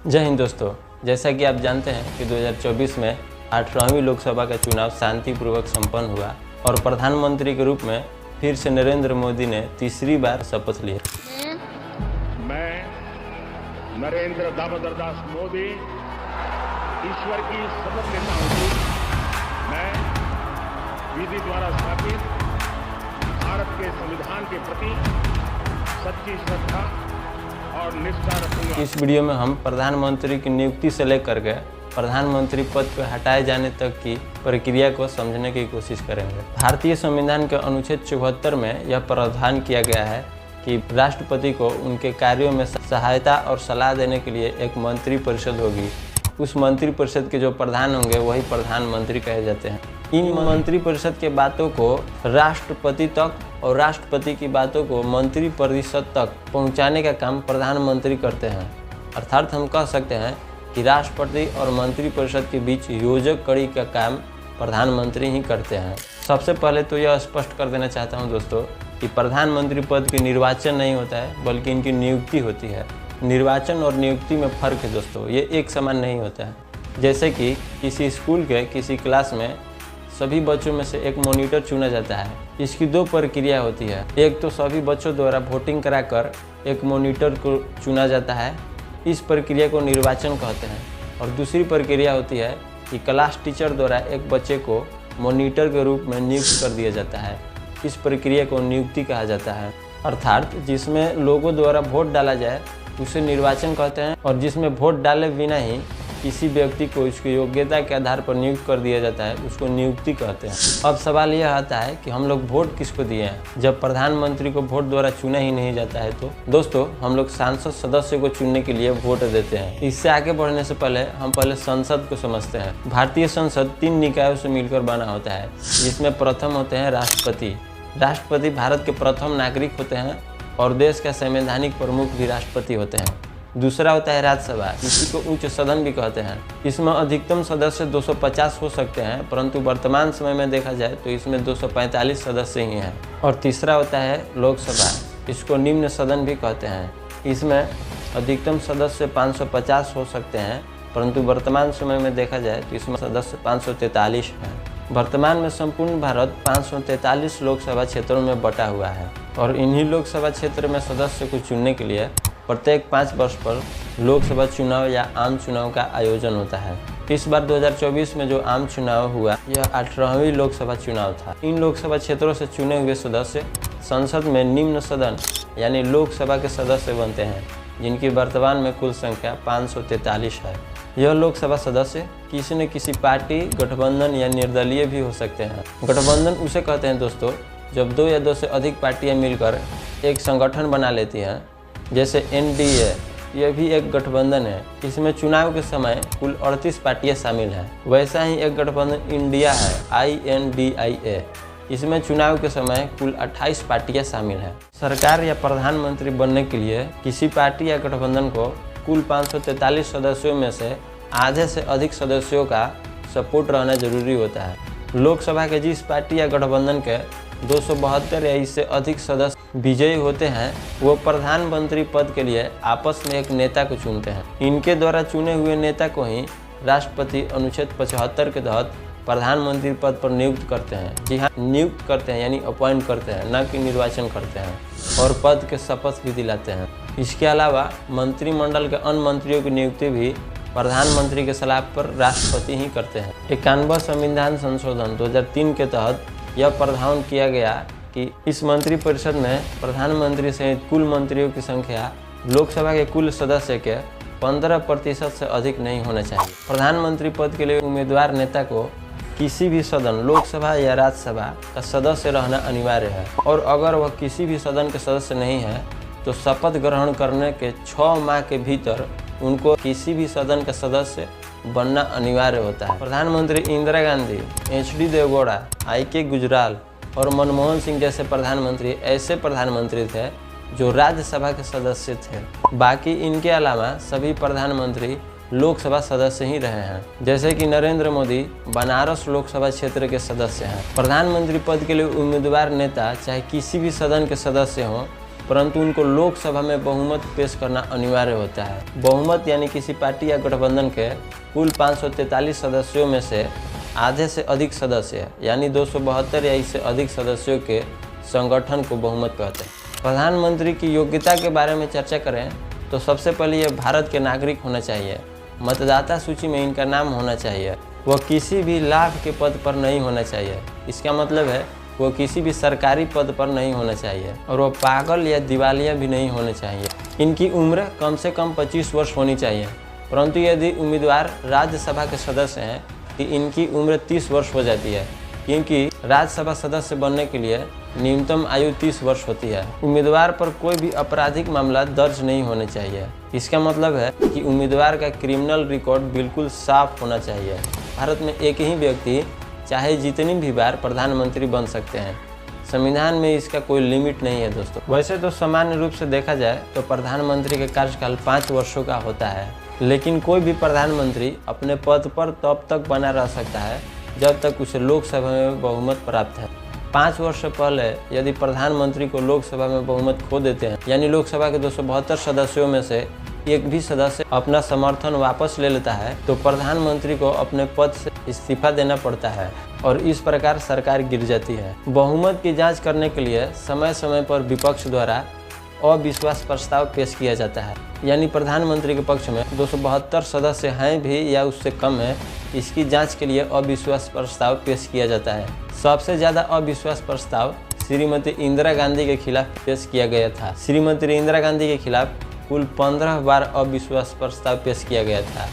जय हिंद दोस्तों, जैसा कि आप जानते हैं कि 2024 में 18वीं लोकसभा का चुनाव शांतिपूर्वक संपन्न हुआ और प्रधानमंत्री के रूप में फिर से नरेंद्र मोदी ने तीसरी बार शपथ ली। मैं नरेंद्र दामोदर दास मोदी ईश्वर की शपथ लेता हूं कि मैं विधि द्वारा स्थापित भारत के संविधान के प्रति सच्ची श्रद्धा और निष्ठा रखूंगा। इस वीडियो में हम प्रधानमंत्री की नियुक्ति से लेकर के प्रधानमंत्री पद पर हटाए जाने तक की प्रक्रिया को समझने की कोशिश करेंगे। भारतीय संविधान के अनुच्छेद 74 में यह प्रावधान किया गया है कि राष्ट्रपति को उनके कार्यों में सहायता और सलाह देने के लिए एक मंत्री परिषद होगी। उस मंत्री परिषद के जो प्रधान होंगे वही प्रधानमंत्री कहे जाते हैं। इन मंत्री परिषद के बातों को राष्ट्रपति तक और राष्ट्रपति की बातों को मंत्री परिषद तक पहुंचाने का काम प्रधानमंत्री करते हैं। अर्थात हम कह सकते हैं कि राष्ट्रपति और मंत्री परिषद के बीच योजक कड़ी का काम प्रधानमंत्री ही करते हैं। सबसे पहले तो यह स्पष्ट कर देना चाहता हूं दोस्तों कि प्रधानमंत्री पद की निर्वाचन नहीं होता है, बल्कि इनकी नियुक्ति होती है। निर्वाचन और नियुक्ति में फ़र्क है दोस्तों, ये एक समान नहीं होता है। जैसे कि किसी स्कूल के किसी क्लास में सभी बच्चों में से एक मॉनिटर चुना जाता है। इसकी दो प्रक्रिया होती है। एक तो सभी बच्चों द्वारा वोटिंग कराकर एक मॉनिटर को चुना जाता है, इस प्रक्रिया को निर्वाचन कहते हैं। और दूसरी प्रक्रिया होती है कि क्लास टीचर द्वारा एक बच्चे को मॉनिटर के रूप में नियुक्त कर दिया जाता है, इस प्रक्रिया को नियुक्ति कहा जाता है। अर्थात जिसमें लोगों द्वारा वोट डाला जाए उसे निर्वाचन कहते हैं, और जिसमें वोट डाले बिना ही किसी व्यक्ति को उसकी योग्यता के आधार पर नियुक्त कर दिया जाता है उसको नियुक्ति कहते हैं। अब सवाल यह आता है कि हम लोग वोट किसको दिए हैं जब प्रधानमंत्री को वोट द्वारा चुना ही नहीं जाता है। तो दोस्तों, हम लोग सांसद सदस्य को चुनने के लिए वोट देते हैं। इससे आगे बढ़ने से पहले हम संसद को समझते हैं। भारतीय संसद 3 निकायों से मिलकर बना होता है, जिसमें प्रथम होते हैं राष्ट्रपति। राष्ट्रपति भारत के प्रथम नागरिक होते हैं और देश का संवैधानिक प्रमुख भी राष्ट्रपति होते हैं। दूसरा होता है राज्यसभा, इसी को उच्च सदन भी कहते हैं। इसमें अधिकतम सदस्य 250 हो सकते हैं, परंतु वर्तमान समय में देखा जाए तो इसमें 245 सदस्य ही हैं। और तीसरा होता है लोकसभा, इसको निम्न सदन भी कहते हैं। इसमें अधिकतम सदस्य 550 हो सकते हैं, परंतु वर्तमान समय में देखा जाए तो इसमें सदस्य 543 हैं। वर्तमान में संपूर्ण भारत 543 लोकसभा क्षेत्रों में बटा हुआ है, और इन्हीं लोकसभा क्षेत्र में सदस्य को चुनने के लिए प्रत्येक 5 वर्ष पर लोकसभा चुनाव या आम चुनाव का आयोजन होता है। इस बार 2024 में जो आम चुनाव हुआ यह 18वीं लोकसभा चुनाव था। इन लोकसभा क्षेत्रों से चुने हुए सदस्य संसद में निम्न सदन यानी लोकसभा के सदस्य बनते हैं, जिनकी वर्तमान में कुल संख्या 543 है। यह लोकसभा सदस्य किसी न किसी पार्टी, गठबंधन या निर्दलीय भी हो सकते हैं। गठबंधन उसे कहते हैं दोस्तों जब 2 या 2 से अधिक पार्टियां मिलकर एक संगठन बना लेती हैं, जैसे NDA, यह भी एक गठबंधन है। इसमें चुनाव के समय कुल 38 पार्टियां शामिल हैं। वैसा ही एक गठबंधन इंडिया है, INDIA, इसमें चुनाव के समय कुल 28 पार्टियां शामिल हैं। सरकार या प्रधानमंत्री बनने के लिए किसी पार्टी या गठबंधन को कुल 543 सदस्यों में से आधे से अधिक सदस्यों का सपोर्ट रहना जरूरी होता है। लोकसभा के जिस पार्टी या गठबंधन के 272 या इससे अधिक सदस्य विजयी होते हैं, वो प्रधानमंत्री पद के लिए आपस में एक नेता को चुनते हैं। इनके द्वारा चुने हुए नेता को ही राष्ट्रपति अनुच्छेद 75 के तहत प्रधानमंत्री पद पर नियुक्त करते हैं। जी हाँ, नियुक्त करते हैं यानी अपॉइंट करते हैं, न कि निर्वाचन करते हैं, और पद के शपथ भी दिलाते हैं। इसके अलावा मंत्रिमंडल के अन्य मंत्रियों की नियुक्ति भी प्रधानमंत्री के सलाह पर राष्ट्रपति ही करते हैं। 91वां संविधान संशोधन 2003 के तहत यह प्रावधान किया गया कि इस मंत्री परिषद में प्रधानमंत्री सहित कुल मंत्रियों की संख्या लोकसभा के कुल सदस्य के 15% से अधिक नहीं होना चाहिए। प्रधानमंत्री पद के लिए उम्मीदवार नेता को किसी भी सदन, लोकसभा या राज्यसभा का सदस्य रहना अनिवार्य है, और अगर वह किसी भी सदन के सदस्य नहीं है तो शपथ ग्रहण करने के 6 माह के भीतर उनको किसी भी सदन का सदस्य बनना अनिवार्य होता है। प्रधानमंत्री इंदिरा गांधी, HD देवगौड़ा, IK गुजराल और मनमोहन सिंह जैसे प्रधानमंत्री ऐसे प्रधानमंत्री थे जो राज्यसभा के सदस्य थे। बाकी इनके अलावा सभी प्रधानमंत्री लोकसभा सदस्य ही रहे हैं। जैसे कि नरेंद्र मोदी बनारस लोकसभा क्षेत्र के सदस्य हैं। प्रधानमंत्री पद के लिए उम्मीदवार नेता चाहे किसी भी सदन के सदस्य हों, परंतु उनको लोकसभा में बहुमत पेश करना अनिवार्य होता है। बहुमत यानी किसी पार्टी या गठबंधन के कुल 543 सदस्यों में से आधे से अधिक सदस्य यानी 272 या इससे अधिक सदस्यों के संगठन को बहुमत कहते हैं। प्रधानमंत्री की योग्यता के बारे में चर्चा करें तो सबसे पहले ये भारत के नागरिक होना चाहिए, मतदाता सूची में इनका नाम होना चाहिए, वह किसी भी लाभ के पद पर नहीं होना चाहिए। इसका मतलब है वो किसी भी सरकारी पद पर नहीं होना चाहिए और वो पागल या दिवालिया भी नहीं होने चाहिए। इनकी उम्र कम से कम 25 वर्ष होनी चाहिए, परंतु यदि उम्मीदवार राज्यसभा के सदस्य हैं कि इनकी उम्र 30 वर्ष हो जाती है, क्योंकि राज्यसभा सदस्य बनने के लिए न्यूनतम आयु 30 वर्ष होती है। उम्मीदवार पर कोई भी आपराधिक मामला दर्ज नहीं होने चाहिए। इसका मतलब है कि उम्मीदवार का क्रिमिनल रिकॉर्ड बिल्कुल साफ होना चाहिए। भारत में एक ही व्यक्ति चाहे जितनी भी बार प्रधानमंत्री बन सकते हैं, संविधान में इसका कोई लिमिट नहीं है दोस्तों। वैसे तो सामान्य रूप से देखा जाए तो प्रधानमंत्री का कार्यकाल 5 वर्षों का होता है, लेकिन कोई भी प्रधानमंत्री अपने पद पर तब तक बना रह सकता है जब तक उसे लोकसभा में बहुमत प्राप्त है। 5 वर्ष से पहले यदि प्रधानमंत्री को लोकसभा में बहुमत खो देते हैं, यानी लोकसभा के 272 सदस्यों में से एक भी सदस्य अपना समर्थन वापस ले लेता है, तो प्रधानमंत्री को अपने पद से इस्तीफा देना पड़ता है और इस प्रकार सरकार गिर जाती है। बहुमत की जांच करने के लिए समय समय पर विपक्ष द्वारा अविश्वास प्रस्ताव पेश किया जाता है, यानी प्रधानमंत्री के पक्ष में 272 सदस्य हैं भी या उससे कम है, इसकी जांच के लिए अविश्वास प्रस्ताव पेश किया जाता है। सबसे ज़्यादा अविश्वास प्रस्ताव श्रीमती इंदिरा गांधी के खिलाफ पेश किया गया था। श्रीमती इंदिरा गांधी के खिलाफ कुल 15 बार अविश्वास प्रस्ताव पेश किया गया था,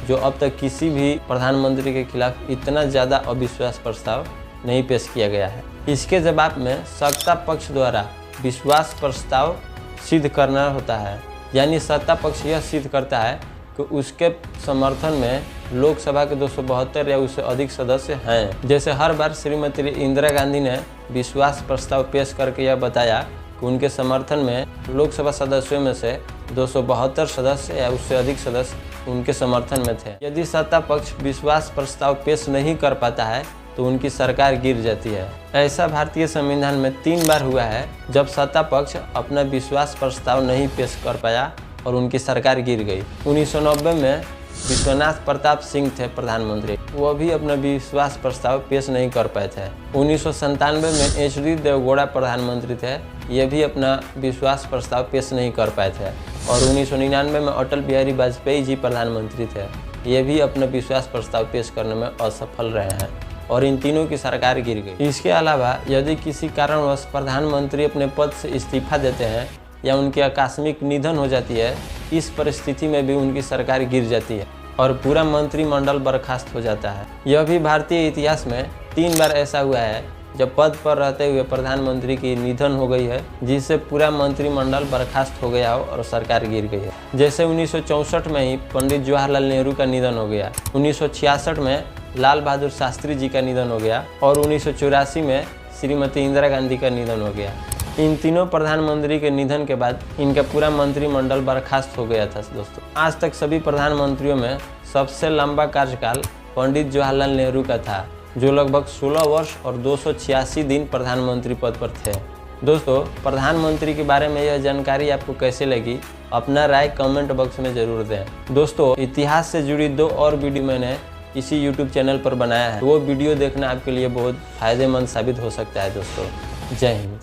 जो अब तक किसी भी प्रधानमंत्री के खिलाफ इतना ज़्यादा अविश्वास प्रस्ताव नहीं पेश किया गया है। इसके जवाब में सत्ता पक्ष द्वारा विश्वास प्रस्ताव सिद्ध करना होता है, यानी सत्ता पक्ष यह सिद्ध करता है कि उसके समर्थन में लोकसभा के 272 या उससे अधिक सदस्य हैं। जैसे हर बार श्रीमती इंदिरा गांधी ने विश्वास प्रस्ताव पेश करके यह बताया कि उनके समर्थन में लोकसभा सदस्यों में से 272 सदस्य या उससे अधिक सदस्य उनके समर्थन में थे। यदि सत्ता पक्ष विश्वास प्रस्ताव पेश नहीं कर पाता है तो उनकी सरकार गिर जाती है। ऐसा भारतीय संविधान में 3 बार हुआ है जब सत्ता पक्ष अपना विश्वास प्रस्ताव नहीं पेश कर पाया और उनकी सरकार गिर गई। 1990 में विश्वनाथ प्रताप सिंह थे प्रधानमंत्री, वह भी अपना विश्वास प्रस्ताव पेश नहीं कर पाए थे। 1997 में HD देवगौड़ा प्रधानमंत्री थे, ये भी अपना विश्वास प्रस्ताव पेश नहीं कर पाए थे। और 1999 में अटल बिहारी वाजपेयी जी प्रधानमंत्री थे, ये भी अपना विश्वास प्रस्ताव पेश करने में असफल रहे हैं और इन तीनों की सरकार गिर गई। इसके अलावा यदि किसी कारणवश प्रधानमंत्री अपने पद से इस्तीफा देते हैं या उनकी आकस्मिक निधन हो जाती है, इस परिस्थिति में भी उनकी सरकार गिर जाती है और पूरा मंत्रिमंडल बर्खास्त हो जाता है। यह भी भारतीय इतिहास में 3 बार ऐसा हुआ है जब पद पर रहते हुए प्रधानमंत्री की निधन हो गई है, जिससे पूरा मंत्रिमंडल बर्खास्त हो गया हो और सरकार गिर गई है। जैसे 1964 में ही पंडित जवाहरलाल नेहरू का निधन हो गया, 1966 में लाल बहादुर शास्त्री जी का निधन हो गया और 1984 में श्रीमती इंदिरा गांधी का निधन हो गया। इन तीनों प्रधानमंत्री के निधन के बाद इनका पूरा मंत्रिमंडल बर्खास्त हो गया था दोस्तों। आज तक सभी प्रधानमंत्रियों में सबसे लंबा कार्यकाल पंडित जवाहरलाल नेहरू का था, जो लगभग 16 वर्ष और 286 दिन प्रधानमंत्री पद पर थे। दोस्तों, प्रधानमंत्री के बारे में यह जानकारी आपको कैसे लगी, अपना राय कमेंट बॉक्स में जरूर दें। दोस्तों, इतिहास से जुड़ी 2 और वीडियो मैंने इसी YouTube चैनल पर बनाया है, वो वीडियो देखना आपके लिए बहुत फायदेमंद साबित हो सकता है। दोस्तों, जय हिंद।